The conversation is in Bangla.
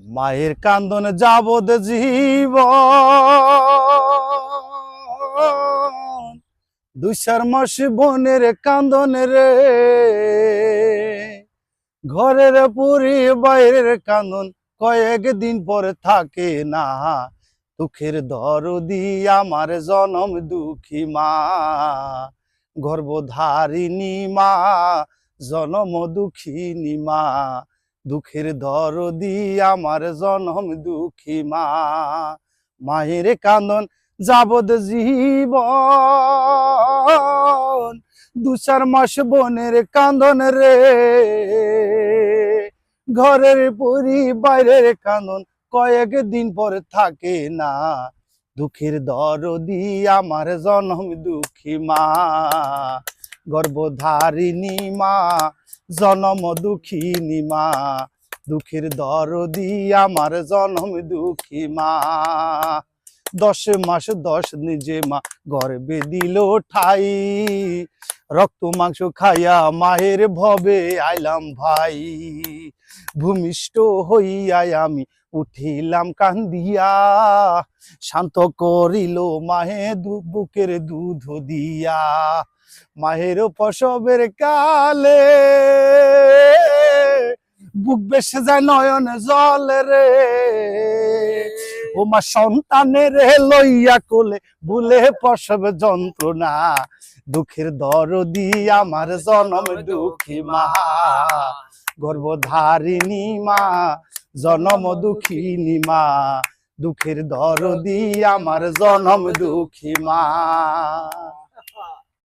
মায়ের কান্দন যাবদ জীব 2-4 মাস বোনের কান্দন রে, ঘরের পুরি বাইরের কান্দন কয়েকদিন পরে থাকে না। দুঃখের দরদি আমার জনম দুঃখী মা, গর্ভধারিণী মা, জনম দুঃখিনী মা। দুঃখের দরদি আমার জনম দুঃখী মা, মায়ের কান্দন যাবদ জীবন 2-4 মাস বোনের কান্দন রে, ঘরের পুরি বাইরের কান্দন কয়েকদিন পর থাকে না। দুঃখের দরদি আমার জনম দুঃখী মা, গর্ভধারিণী মা, জনম দুঃখিনী মা। দুঃখের দরদি আমার জনম দুঃখী মা। 10 মাস 10 নিজে মা গর্বে দিল ঠাই, রক্ত মাংস খাইয়া মায়ের ভবে আইলাম ভাই। ভূমিষ্ঠ হইয়া আমি উঠিলাম কান্দিয়া, শান্ত করিল মাহে বুকের দুধ দিয়া। মায়ের প্রসবের কালে বুক বেসে যায় নয়ন জল রে, ও মা সন্তানের লইয়া কোলে ভুলে প্রসব যন্ত্রণা। দুঃখের দরদি আমার জনম দুঃখী মা, গর্ভধারিণী মা, জনম দুঃখিনী মা। দুঃখের দরদি আমার জনম দুঃখী মা।